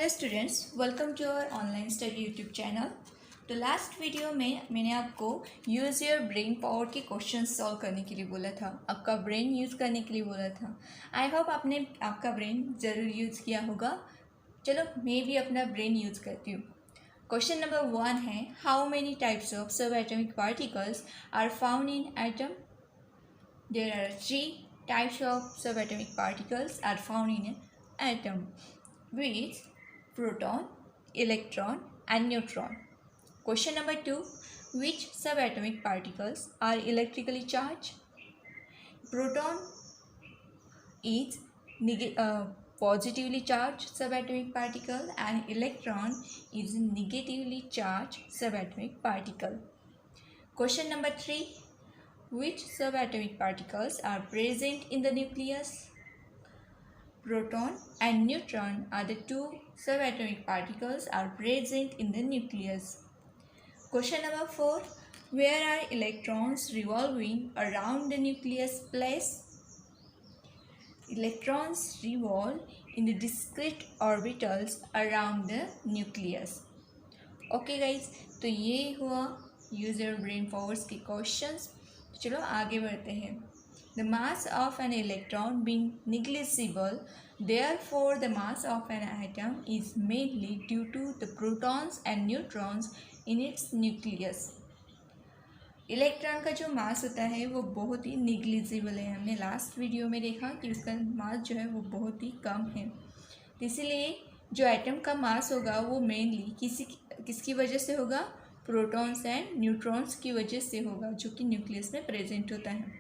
Hello students, welcome to our online study YouTube channel. तो last video में मैंने आपको यूज़ योर ब्रेन पावर के क्वेश्चन सॉल्व करने के लिए बोला था, आपका ब्रेन यूज़ करने के लिए बोला था। आई होप आपने आपका ब्रेन ज़रूर यूज़ किया होगा। चलो मैं भी अपना ब्रेन यूज़ करती हूँ। क्वेश्चन नंबर 1 है, how many types of sub atomic particles are found in atom? There are 3 types of sub atomic particles are found in atom, which proton, electron and neutron. Question number 2, which subatomic particles are electrically charged? Proton is positively charged subatomic particle and electron is negatively charged subatomic particle. Question number 3, which subatomic particles are present in the nucleus? Proton and neutron are the two subatomic particles are present in the nucleus. Question number 4, where are electrons revolving around the nucleus place? Electrons revolve in the discrete orbitals around the nucleus. Okay guys, तो ये हुआ use your brain powers के questions। चलो आगे बढ़ते हैं। The mass of an electron being negligible, therefore the mass of an atom is mainly due to the protons and neutrons in its nucleus. Electron का जो मास होता है वो बहुत ही निग्लिजिबल है। हमने लास्ट वीडियो में देखा कि उसका मास जो है वो बहुत ही कम है। इसीलिए जो एटम का मास होगा वो मेनली किसकी वजह से होगा? प्रोटॉन्स एंड न्यूट्रॉन्स की वजह से होगा, जो कि न्यूक्लियस में प्रेजेंट होता है।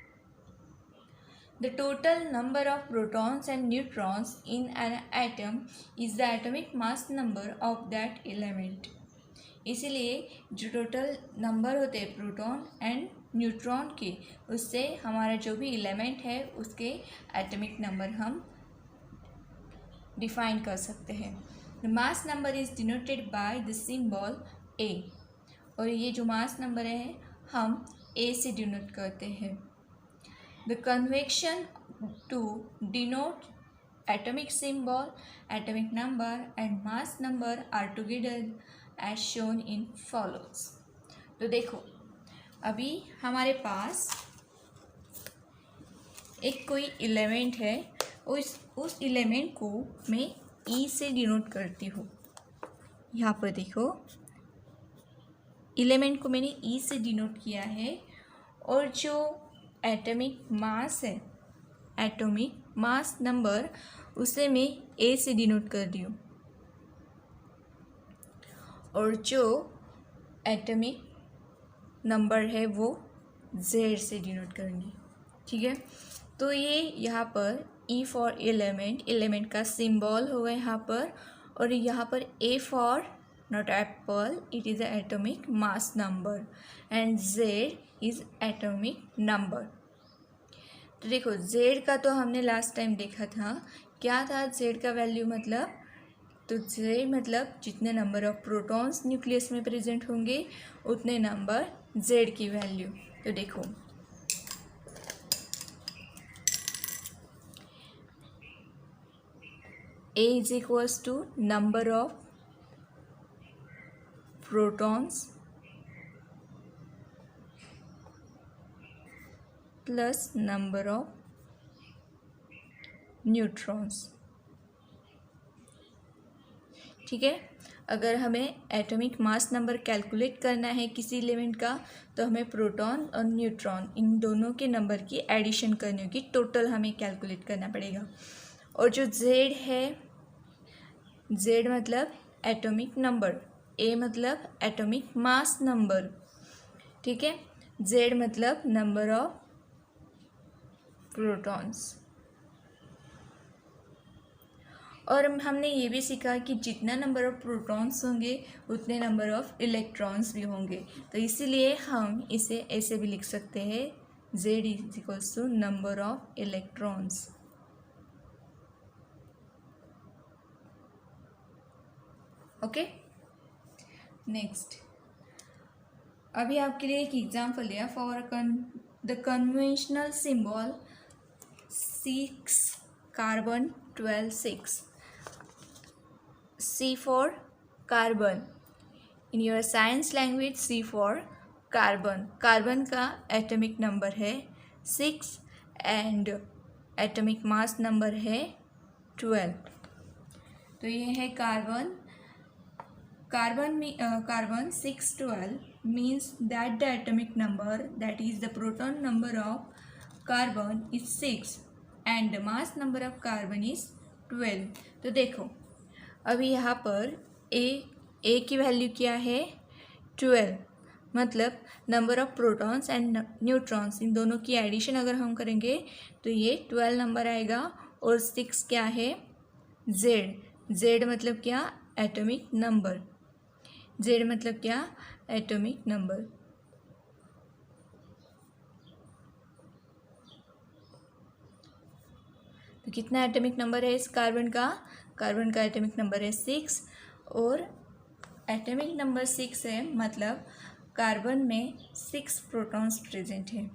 The total number of protons and neutrons in an atom is the atomic mass number of that element. इसीलिए जो टोटल नंबर होते हैं प्रोटॉन एंड न्यूट्रॉन के, उससे हमारा जो भी एलिमेंट है उसके एटॉमिक नंबर हम डिफाइन कर सकते हैं। The mass number is denoted by the symbol A, और ये जो मास नंबर है हम ए से डिनोट करते हैं। The convention to denote atomic symbol, atomic number and mass number are together as shown in follows. तो देखो, अभी हमारे पास एक कोई एलिमेंट है, उस एलिमेंट को मैं ई से डिनोट करती हूँ। यहाँ पर देखो, एलिमेंट को मैंने ई से डिनोट किया है, और जो एटॉमिक मास है, एटॉमिक मास नंबर, उसे मैं ए से डिनोट कर रही हूँ, और जो एटॉमिक नंबर है वो जेड से डिनोट करूँगी। ठीक है, तो ये यहाँ पर ई फॉर एलिमेंट का सिंबल होगा यहाँ पर, और यहाँ पर A for not Apple, it is the atomic mass number, and Z is atomic number. तो देखो, जेड का तो हमने लास्ट टाइम देखा था, क्या था जेड का वैल्यू मतलब? तो जेड मतलब जितने नंबर ऑफ प्रोटॉन्स न्यूक्लियस में प्रेजेंट होंगे उतने नंबर जेड की वैल्यू। तो देखो, A is equals to number of protons plus number of neutrons. ठीक है, अगर हमें एटॉमिक मास नंबर कैलकुलेट करना है किसी एलिमेंट का, तो हमें प्रोटॉन और न्यूट्रॉन इन दोनों के नंबर की एडिशन करनी होगी, टोटल हमें कैलकुलेट करना पड़ेगा। और जो जेड है, जेड मतलब एटॉमिक नंबर, ए मतलब एटॉमिक मास नंबर। ठीक है, जेड मतलब नंबर ऑफ प्रोटॉन्स। और हमने ये भी सीखा कि जितना नंबर ऑफ प्रोटॉन्स होंगे उतने नंबर ऑफ इलेक्ट्रॉन्स भी होंगे, तो इसीलिए हम इसे ऐसे भी लिख सकते हैं, Z is equals to number of electrons. Okay, next अभी आपके लिए एक एग्जाम्पल लिया for the conventional symbol 6 carbon 12 6। C for carbon. In your science language, C for carbon. Carbon का एटॉमिक नंबर है 6 एंड एटॉमिक मास नंबर है 12. तो ये है carbon. Carbon 612 means that the atomic number, that is the proton number of carbon is 6 and the mass number of carbon is 12. तो देखो अभी यहाँ पर ए की वैल्यू क्या है 12, मतलब number of protons and neutrons इन दोनों की एडिशन अगर हम करेंगे तो ये 12 नंबर आएगा. और 6 क्या है जेड मतलब क्या एटॉमिक नंबर. जेड मतलब क्या एटॉमिक नंबर. तो कितना एटॉमिक नंबर है इस कार्बन का एटॉमिक नंबर है 6 और एटॉमिक नंबर 6 है मतलब कार्बन में 6 प्रोटॉन्स प्रेजेंट है.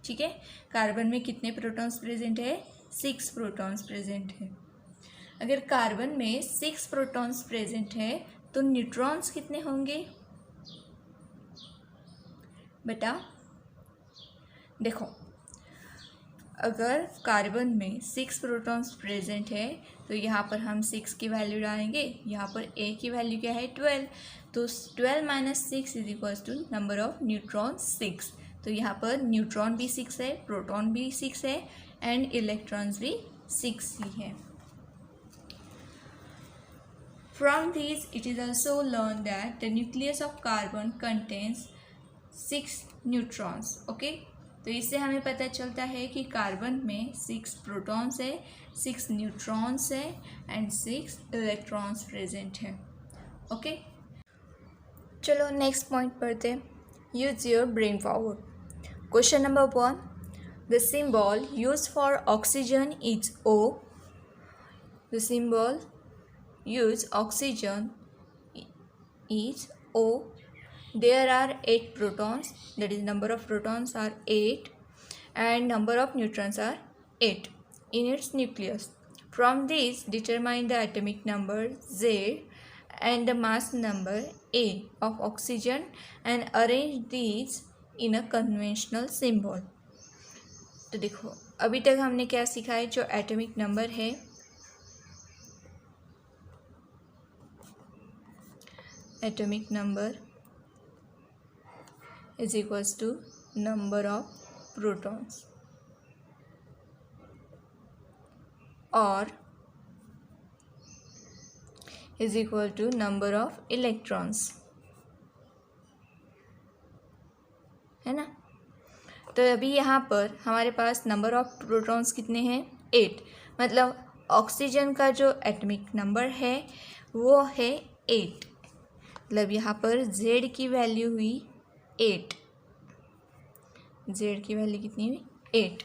ठीक है, कार्बन में कितने प्रोटॉन्स प्रेजेंट है 6 प्रोटॉन्स प्रेजेंट है. अगर कार्बन में 6 प्रोटॉन्स प्रेजेंट है तो न्यूट्रॉन्स कितने होंगे बेटा. देखो अगर कार्बन में 6 प्रोटॉन्स प्रेजेंट है तो यहाँ पर हम 6 की वैल्यू डालेंगे. यहाँ पर ए की वैल्यू क्या है 12. तो 12 minus 6 is equals to number of neutron 6. तो यहाँ पर न्यूट्रॉन भी 6 है, प्रोटॉन भी 6 है एंड इलेक्ट्रॉन्स भी 6 ही है. From these, it is also learned that the nucleus of carbon contains 6 neutrons. Okay? तो इससे हमें पता चलता है कि कार्बन में 6 प्रोटॉन्स है, 6 न्यूट्रॉन्स है एंड 6 इलेक्ट्रॉन्स प्रेजेंट है. ओके, चलो नेक्स्ट पॉइंट पढ़ते हैं. Use your brain power. Question number 1. The symbol use for oxygen is O. The symbol use oxygen is O. There are 8 protons, that is number of protons are 8 and number of neutrons are 8 in its nucleus. From this determine the atomic number Z and the mass number A of oxygen and arrange these in a conventional symbol. तो देखो अभी तक हमने क्या सीखा है. जो atomic number है atomic number is equals to number of protons or is equal to number of electrons, है ना. तो अभी यहाँ पर हमारे पास नंबर ऑफ प्रोटॉन्स कितने हैं 8, मतलब ऑक्सीजन का जो एटॉमिक नंबर है वो है 8. मतलब यहाँ पर Z की वैल्यू हुई 8. Z की वैल्यू कितनी हुई 8.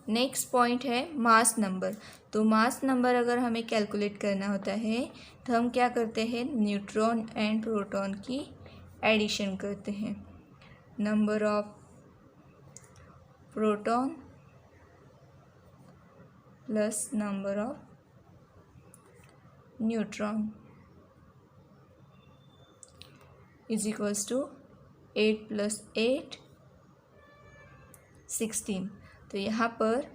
नेक्स्ट पॉइंट है मास नंबर. तो मास नंबर अगर हमें कैलकुलेट करना होता है तो हम क्या करते हैं न्यूट्रॉन एंड प्रोटॉन की एडिशन करते हैं. Number of proton plus number of neutron is equals to 8 plus 8 16. तो यहाँ पर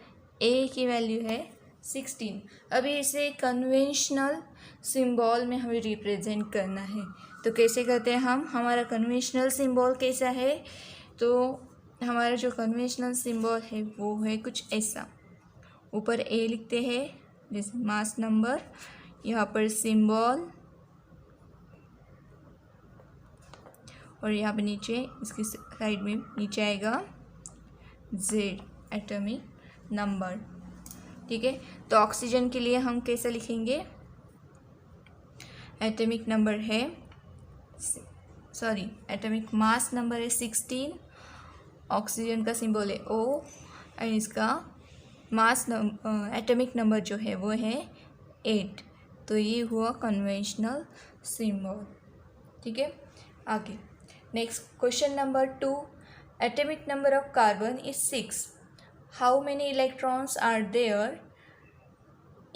A की वैल्यू है 16. अभी इसे कन्वेंशनल सिंबल में हमें रिप्रेजेंट करना है. तो कैसे करते हैं हम. हमारा कन्वेंशनल सिंबल कैसा है. तो हमारा जो कन्वेंशनल सिंबल है वो है कुछ ऐसा. ऊपर A लिखते हैं जैसे मास नंबर, यहाँ पर सिंबल और यहाँ पे नीचे इसकी साइड में नीचे आएगा Z एटॉमिक नंबर. ठीक है, तो ऑक्सीजन के लिए हम कैसे लिखेंगे. एटॉमिक नंबर है एटॉमिक मास नंबर है 16. ऑक्सीजन का सिंबल है O एंड इसका मास एटॉमिक नंबर जो है वो है 8. तो ये हुआ कन्वेंशनल सिंबल. ठीक है, आगे next question number 2. Atomic number of carbon is 6. How many electrons are there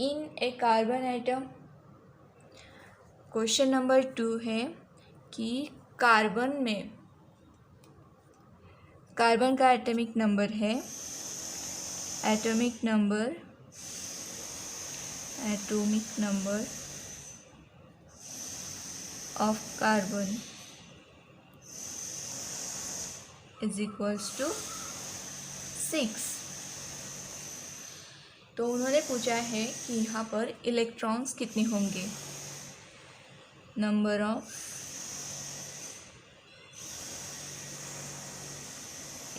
in a carbon atom. Question number 2 है कि कार्बन का एटॉमिक नंबर है, atomic number of carbon is equals to 6। तो उन्होंने पूछा है कि यहाँ पर इलेक्ट्रॉन्स कितने होंगे, नंबर ऑफ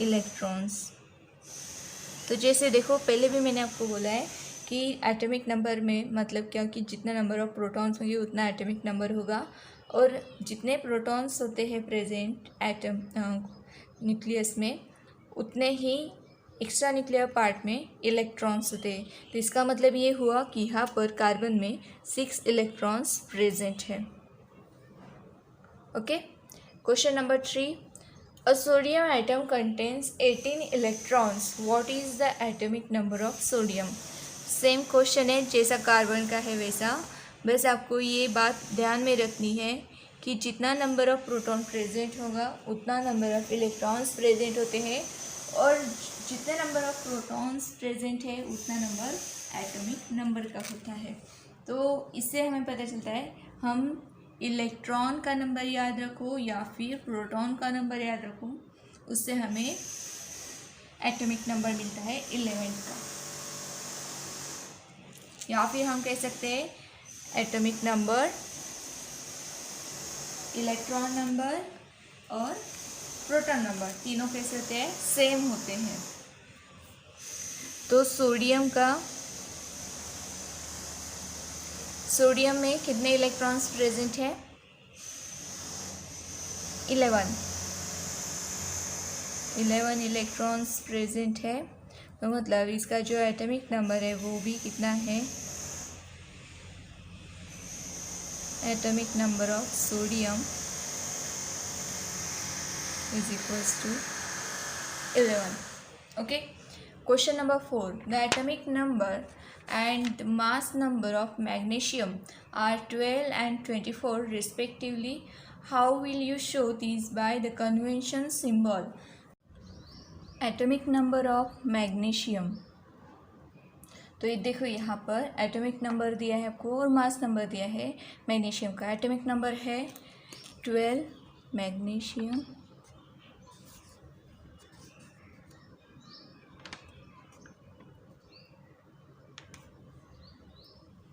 इलेक्ट्रॉन्स। तो जैसे देखो, पहले भी मैंने आपको बोला है कि एटॉमिक नंबर में मतलब क्या कि जितना नंबर ऑफ प्रोटॉन्स होंगे उतना एटॉमिक नंबर होगा, और जितने प्रोटॉन्स होते हैं प्रेजेंट एटम न्यूक्लियस में, उतने ही एक्स्ट्रा न्यूक्लियर पार्ट में इलेक्ट्रॉन्स होते हैं। तो इसका मतलब ये हुआ कि यहाँ पर कार्बन में 6 इलेक्ट्रॉन्स प्रेजेंट है। Okay, question number 3, a sodium atom contains 18 electrons, what is the atomic number of sodium. Same question है जैसा कार्बन का है वैसा, बस आपको ये बात ध्यान में रखनी है कि जितना नंबर ऑफ प्रोटॉन प्रेजेंट होगा उतना नंबर ऑफ इलेक्ट्रॉन्स प्रेजेंट होते हैं, और जितने नंबर ऑफ प्रोटॉन्स प्रेजेंट है उतना नंबर एटॉमिक नंबर का होता है। तो इससे हमें पता चलता है, हम इलेक्ट्रॉन का नंबर याद रखो या फिर प्रोटॉन का नंबर याद रखो, उससे हमें एटॉमिक नंबर मिलता है 11 का। या फिर हम कह सकते हैं एटॉमिक नंबर, इलेक्ट्रॉन नंबर और प्रोटॉन नंबर तीनों कैसे होते हैं, सेम होते हैं। तो सोडियम में कितने इलेक्ट्रॉन्स प्रेजेंट है, 11 इलेक्ट्रॉन्स प्रेजेंट है। तो मतलब इसका जो एटॉमिक नंबर है वो भी कितना है, atomic number of sodium is equals to 11. Okay, question number 4, the atomic number and mass number of magnesium are 12 and 24 respectively. How will you show these by the convention symbol? Atomic number of magnesium, तो ये देखो यहाँ पर atomic number दिया है आपको और मास number दिया है मैग्नीशियम का। एटॉमिक नंबर है 12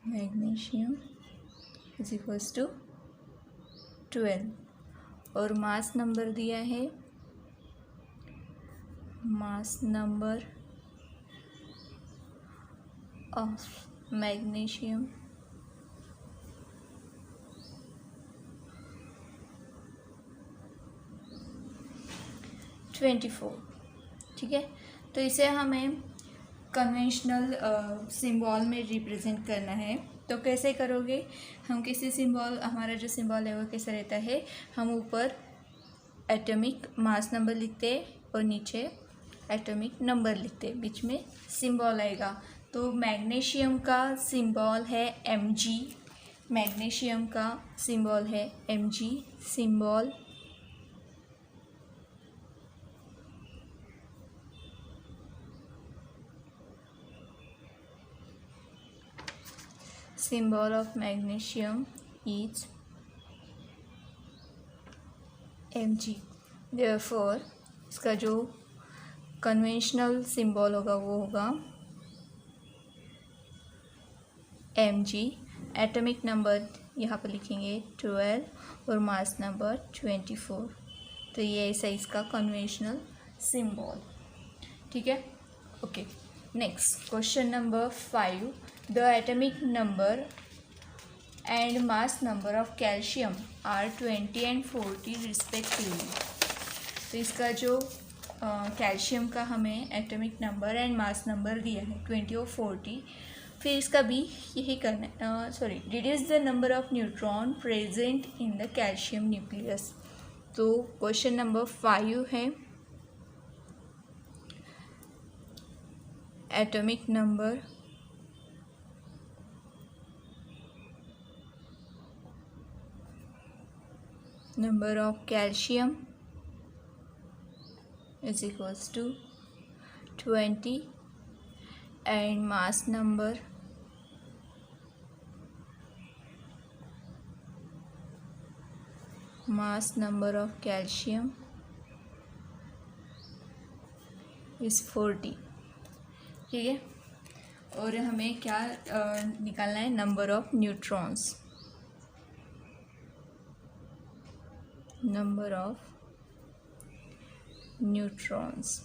मैग्नीशियम, इज इक्वल्स टू 12, और मास नंबर दिया है, मास नंबर ऑफ मैग्नीशियम 24। ठीक है, तो इसे हमें कन्वेंशनल सिंबल में रिप्रेजेंट करना है। तो कैसे करोगे, हम किसी सिंबल, हमारा जो सिंबल है वो कैसा रहता है, हम ऊपर एटॉमिक मास नंबर लिखते और नीचे एटॉमिक नंबर लिखते, बीच में सिंबल आएगा। तो मैग्नीशियम का सिंबल है Mg, मैग्नीशियम का सिंबल है Mg, symbol of magnesium is Mg। therefore इसका जो कन्वेंशनल सिंबल होगा वो होगा Mg। एटॉमिक नंबर यहाँ पर लिखेंगे 12 और मास नंबर 24। तो ये ऐसा इसका कन्वेंशनल सिंबल। ठीक है, okay. Next question number 5, the atomic number and mass number of calcium are 20 and 40 respectively. तो इसका जो कैल्शियम का हमें atomic number and mass number दिया है 20 और 40, फिर इसका भी यही करना है, sorry, deduce the number of neutron present in the calcium nucleus. तो क्वेश्चन नंबर 5 है atomic number number of calcium is equals to 20 and mass number of calcium is 40। ठीक है, और हमें क्या निकालना है, number of neutrons, number of neutrons.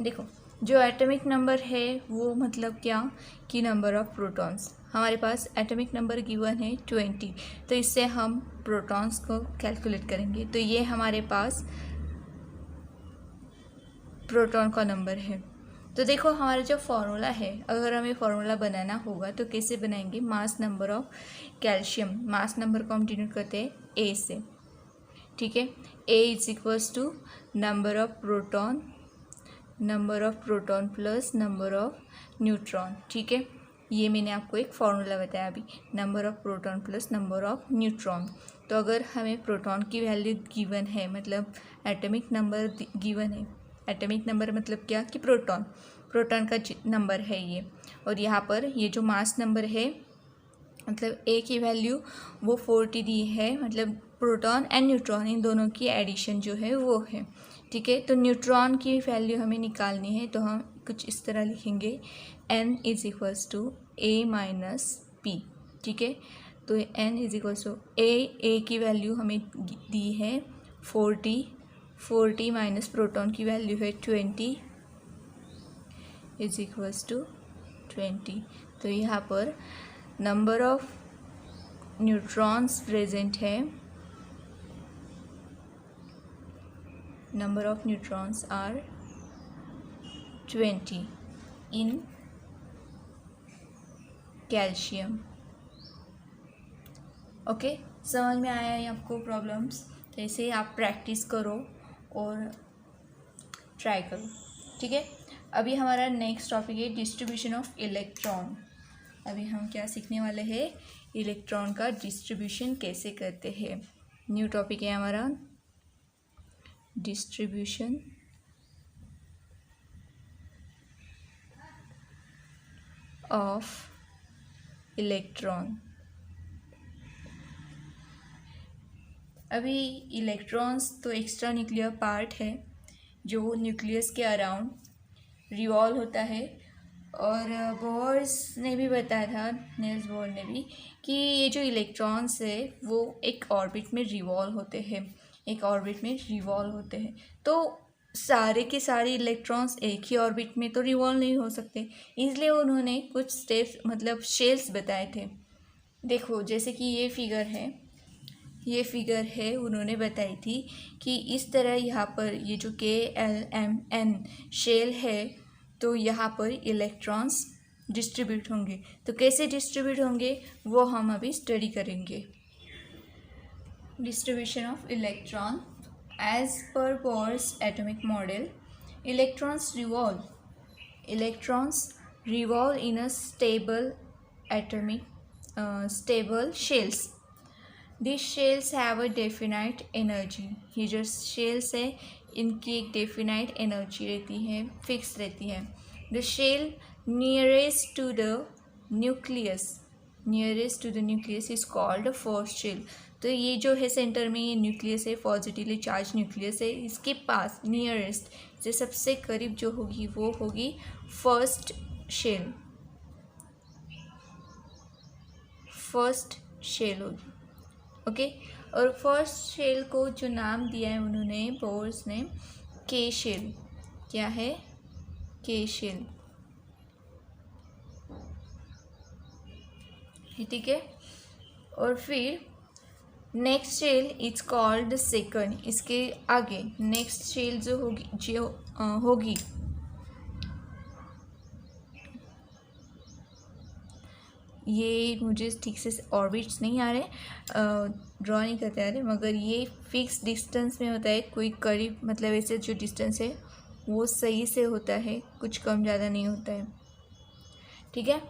देखो जो एटॉमिक नंबर है वो मतलब क्या कि नंबर ऑफ प्रोटॉन्स, हमारे पास एटॉमिक नंबर गिवन है 20, तो इससे हम प्रोटॉन्स को कैलकुलेट करेंगे, तो ये हमारे पास प्रोटॉन का नंबर है। तो देखो हमारा जो फॉर्मूला है, अगर हमें फॉर्मूला बनाना होगा तो कैसे बनाएंगे, mass number of calcium, mass number को हम डिनोट करते हैं ए से। ठीक है, A is equals to number of proton plus number of neutron. ठीक है, ये मैंने आपको एक फॉर्मूला बताया अभी, number of proton plus number of neutron. तो अगर हमें प्रोटॉन की वैल्यू गिवन है, मतलब एटॉमिक नंबर गिवन है, एटॉमिक नंबर मतलब क्या कि प्रोटॉन का नंबर है ये, और यहाँ पर ये जो मास नंबर है मतलब ए की वैल्यू वो 40 दी है, मतलब प्रोटॉन एंड न्यूट्रॉन इन दोनों की एडिशन जो है वो है। ठीक है, तो न्यूट्रॉन की वैल्यू हमें निकालनी है, तो हम कुछ इस तरह लिखेंगे, n is equals to A minus P. ठीक है, तो n is equals to A की वैल्यू हमें दी है 40 माइनस प्रोटॉन की वैल्यू है 20 इज इक्वल्स टू 20। तो यहाँ पर नंबर ऑफ न्यूट्रॉन्स प्रेजेंट है, number of neutrons are 20 in calcium. Okay, समझ में आया है आपको प्रॉब्लम्स? तो ऐसे आप प्रैक्टिस करो और ट्राई करो। ठीक है, अभी हमारा नेक्स्ट टॉपिक है डिस्ट्रीब्यूशन ऑफ इलेक्ट्रॉन। अभी हम क्या सीखने वाले हैं, इलेक्ट्रॉन का डिस्ट्रीब्यूशन कैसे करते हैं। न्यू टॉपिक है हमारा डिस्ट्रीब्यूशन ऑफ इलेक्ट्रॉन। अभी इलेक्ट्रॉन्स तो एक्स्ट्रा न्यूक्लियर पार्ट है जो न्यूक्लियस के अराउंड रिवॉल्व होता है, और बोर्स ने भी बताया था, नील्स बोर ने भी, कि ये जो इलेक्ट्रॉन्स है वो एक ऑर्बिट में रिवॉल्व होते हैं, तो सारे के सारे इलेक्ट्रॉन्स एक ही ऑर्बिट में तो रिवॉल्व नहीं हो सकते, इसलिए उन्होंने कुछ स्टेप्स मतलब शेल्स बताए थे। देखो जैसे कि ये फिगर है उन्होंने बताई थी कि इस तरह यहाँ पर ये जो KLMN शेल है, तो यहाँ पर इलेक्ट्रॉन्स डिस्ट्रीब्यूट होंगे। तो कैसे डिस्ट्रीब्यूट होंगे वो हम अभी स्टडी करेंगे। Distribution of electron as per Bohr's atomic model, electrons revolve in a stable shells. These shells have a definite energy. ये जो shells है इनकी एक definite energy रहती है, fixed रहती है। The shell nearest to the nucleus is called first shell. तो ये जो है सेंटर में ये न्यूक्लियस है, पॉजिटिवली चार्ज न्यूक्लियस है, इसके पास नियरेस्ट से सबसे करीब जो होगी वो होगी फर्स्ट शेल होगी। ओके, और फर्स्ट शेल को जो नाम दिया है उन्होंने बोर्स ने के शेल। क्या है? के शेल। ठीक है, और फिर next shell is called second. इसके आगे नेक्स्ट शेल जो होगी ये मुझे ठीक से ऑर्बिट्स नहीं आ रहे, ड्रॉ नहीं करते आ रहे, मगर ये फिक्स डिस्टेंस में होता है, कोई करीब मतलब ऐसे जो डिस्टेंस है वो सही से होता है, कुछ कम ज़्यादा नहीं होता है। ठीक है,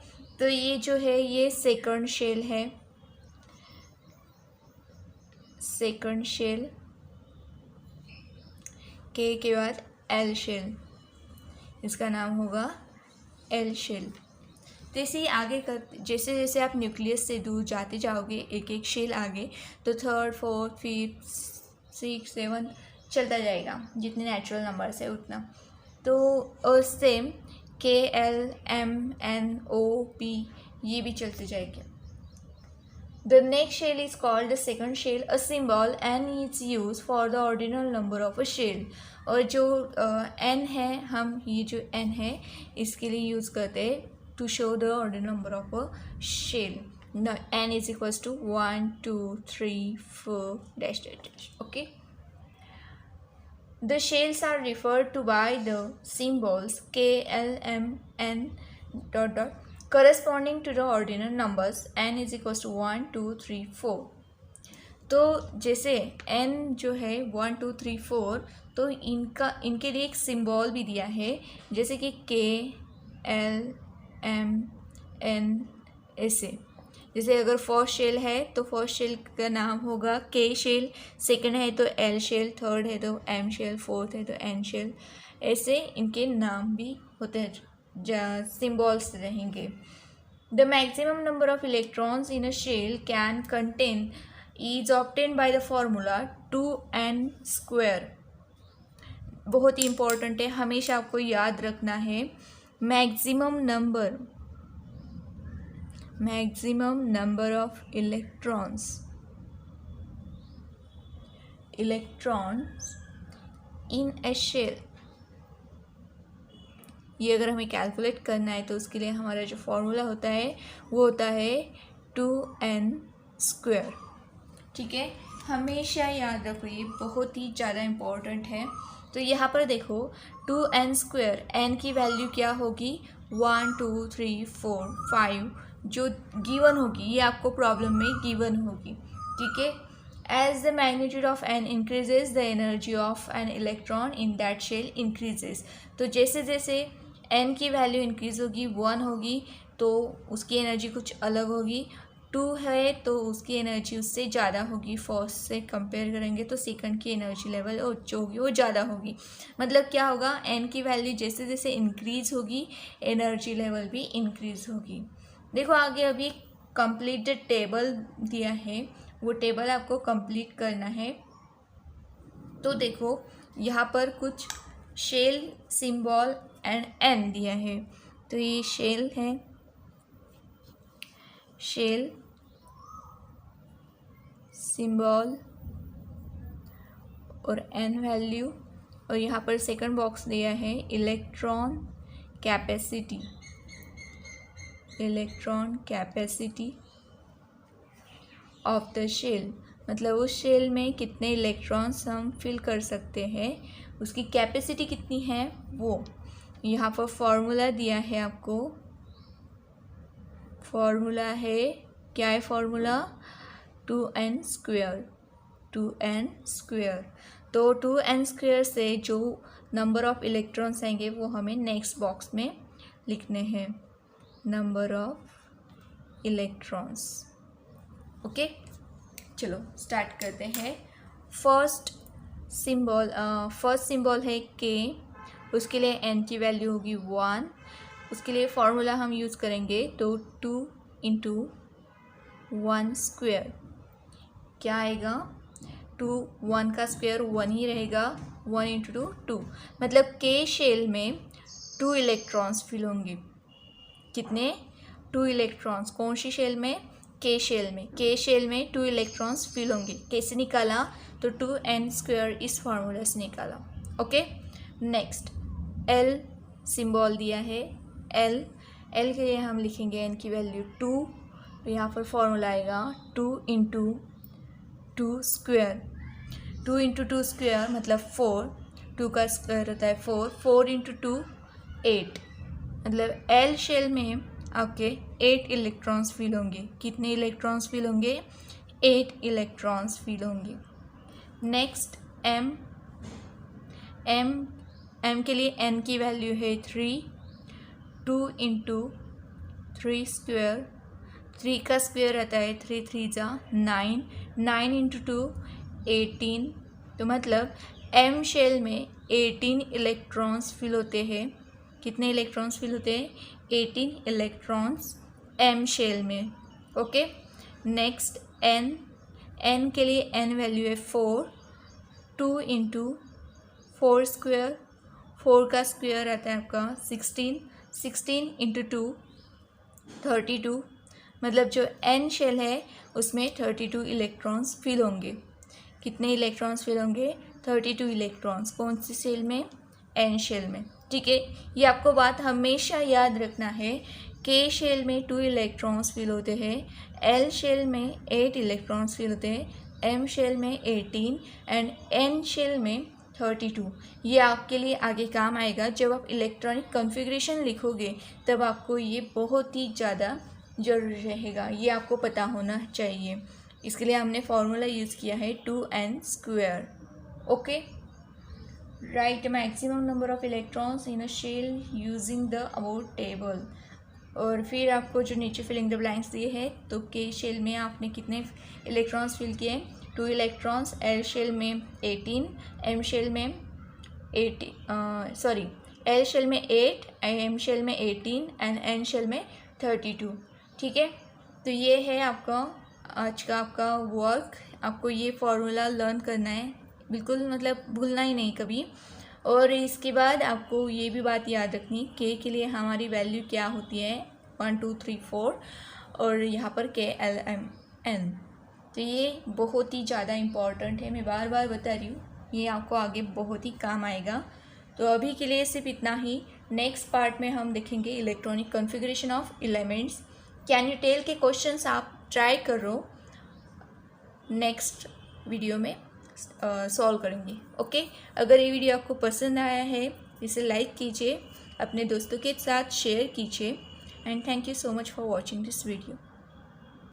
तो ये जो है ये सेकंड शेल है। सेकंड शेल, के बाद एल शेल, इसका नाम होगा एल शेल। जैसे ही आगे कर जैसे जैसे आप न्यूक्लियस से दूर जाते जाओगे एक एक शेल आगे, तो third, fourth, fifth, six, seven चलता जाएगा, जितने नेचुरल नंबर्स है उतना। तो और सेम के, एल, एम, एन, ओ, पी ये भी चलते जाएंगे। The next shell is called the second shell. A symbol n is used for the ordinal number of a shell. और जो n है, हम ये जो n है इसके लिए यूज़ करते हैं to show the ordinal number of a shell. Now n is equals to 1, 2, 3, 4 dash dash dash. Okay. The shells are referred to by the symbols k, l, m, n dot dot corresponding to the ordinal numbers n is equals to 1, 2, 3, 4. तो जैसे n जो है 1, 2, 3, 4, तो इनके लिए एक symbol भी दिया है, जैसे कि k, l, m, n ऐसे। जैसे अगर फर्स्ट शेल है तो फर्स्ट शेल का नाम होगा के शेल, सेकंड है तो एल शेल, थर्ड है तो एम शेल, फोर्थ है तो एन शेल, ऐसे इनके नाम भी होते हैं, सिंबल्स रहेंगे। The maximum number of electrons in a shell can contain is obtain by the formula 2n²। बहुत ही इंपॉर्टेंट है, हमेशा आपको याद रखना है। Maximum number of electrons in a shell, ये अगर हमें कैलकुलेट करना है तो उसके लिए हमारा जो फॉर्मूला होता है वो होता है 2n²। ठीक है, हमेशा याद रखो, ये बहुत ही ज़्यादा इम्पोर्टेंट है। तो यहाँ पर देखो 2n², n की वैल्यू क्या होगी 1, 2, 3, 4, 5 जो गिवन होगी, ये आपको प्रॉब्लम में गिवन होगी। ठीक है, as the magnitude of n increases the energy of an electron in that shell increases. तो जैसे जैसे n की वैल्यू इंक्रीज होगी, 1 होगी तो उसकी एनर्जी कुछ अलग होगी, 2 है तो उसकी एनर्जी उससे ज़्यादा होगी, फर्स्ट से कंपेयर करेंगे तो सेकंड की एनर्जी लेवल जो होगी वो ज़्यादा होगी। मतलब क्या होगा, n की वैल्यू जैसे जैसे इंक्रीज होगी एनर्जी लेवल भी इंक्रीज होगी। देखो आगे अभी कंप्लीट द टेबल दिया है, वो टेबल आपको कंप्लीट करना है। तो देखो यहाँ पर कुछ शेल, सिंबल एंड n दिया है। तो ये शेल है, शेल, सिंबल और n वैल्यू, और यहाँ पर सेकंड बॉक्स दिया है electron capacity, of the shell, मतलब उस शेल में कितने इलेक्ट्रॉन्स हम फिल कर सकते हैं, उसकी कैपेसिटी कितनी है वो। यहाँ पर फॉर्मूला दिया है आपको, फॉर्मूला है, क्या है फॉर्मूला 2n²। तो 2n² से जो नंबर ऑफ इलेक्ट्रॉन्स आएंगे वो हमें नेक्स्ट बॉक्स में लिखने हैं, नंबर ऑफ इलेक्ट्रॉन्स। ओके, चलो स्टार्ट करते हैं। फर्स्ट सिंबल है के, उसके लिए n की वैल्यू होगी 1, उसके लिए फॉर्मूला हम यूज़ करेंगे तो 2 × 1² क्या आएगा, 2, 1 का स्क्वायर 1 ही रहेगा, 1 × 2 2, मतलब के शेल में 2 इलेक्ट्रॉन्स फिल होंगे। कितने, 2 इलेक्ट्रॉन्स, कौन सी शेल में, के शेल में 2 इलेक्ट्रॉन्स फिल होंगे। कैसे निकाला, तो 2n² इस फार्मूला से निकाला। ओके, नेक्स्ट एल सिंबल दिया है, एल के लिए हम लिखेंगे n की वैल्यू 2, तो यहाँ पर फॉर्मूला आएगा 2 × 2²। 2 × 2² मतलब 4, 2 का स्क्वायर होता है 4, 4 × 2 8, मतलब एल शेल में आपके 8 इलेक्ट्रॉन्स फिल होंगे। कितने इलेक्ट्रॉन्स फिल होंगे, 8 इलेक्ट्रॉन्स फिल होंगे। नेक्स्ट एम के लिए n की वैल्यू है 3, 2 × 3², 3 का स्क्वायर रहता है 3 3 जा 9, 9 × 2 18, तो मतलब एम शेल में 18 इलेक्ट्रॉन्स फिल होते हैं। कितने इलेक्ट्रॉन्स फिल होते हैं? 18 इलेक्ट्रॉन्स एम शेल में। ओके, नेक्स्ट एन के लिए एन वैल्यू है 4, 2 इंटू 4 स्क्वेयर, 4 का स्क्वेयर आता है आपका 16, 16 इंटू 2 32, मतलब जो एन शेल है उसमें 32 इलेक्ट्रॉन्स फिल होंगे। कितने इलेक्ट्रॉन्स फिल होंगे? 32 इलेक्ट्रॉन्स। कौन सी शेल में? एन शेल में। ठीक है, ये आपको बात हमेशा याद रखना है। के शेल में 2 इलेक्ट्रॉन्स फिल होते हैं, एल शेल में 8 इलेक्ट्रॉन्स फिल होते हैं, एम शेल में 18 एंड एन शेल में 32। ये आपके लिए आगे काम आएगा। जब आप इलेक्ट्रॉनिक कॉन्फ़िगरेशन लिखोगे तब आपको ये बहुत ही ज़्यादा ज़रूरी रहेगा, ये आपको पता होना चाहिए। इसके लिए हमने फॉर्मूला यूज़ किया है 2n²। Okay, right maximum number of electrons in a shell using the about table. और फिर आपको जो नीचे फिलिंग द ब्लैंक्स दिए हैं, तो के शेल में आपने कितने इलेक्ट्रॉन्स फिल किए? 2 इलेक्ट्रॉन्स। एल शेल में 18, एम शेल में 8 एल शेल में 8, एम शेल में 18 एंड एन शेल में 32। ठीक है, तो ये है आपका आज का आपका वर्क। आपको ये फॉर्मूला लर्न करना है, बिल्कुल मतलब भूलना ही नहीं कभी। और इसके बाद आपको ये भी बात याद रखनी, के लिए हमारी वैल्यू क्या होती है? 1 2 3 4 और यहाँ पर KLMN। तो ये बहुत ही ज़्यादा इम्पॉर्टेंट है, मैं बार बार बता रही हूँ, ये आपको आगे बहुत ही काम आएगा। तो अभी के लिए सिर्फ इतना ही। नेक्स्ट पार्ट में हम देखेंगे electronic configuration of elements. Can you tell के क्वेश्चंस आप ट्राई करो, नेक्स्ट वीडियो में सॉल्व करेंगे। ओके, अगर ये वीडियो आपको पसंद आया है इसे लाइक कीजिए, अपने दोस्तों के साथ शेयर कीजिए and thank you so much for watching this video.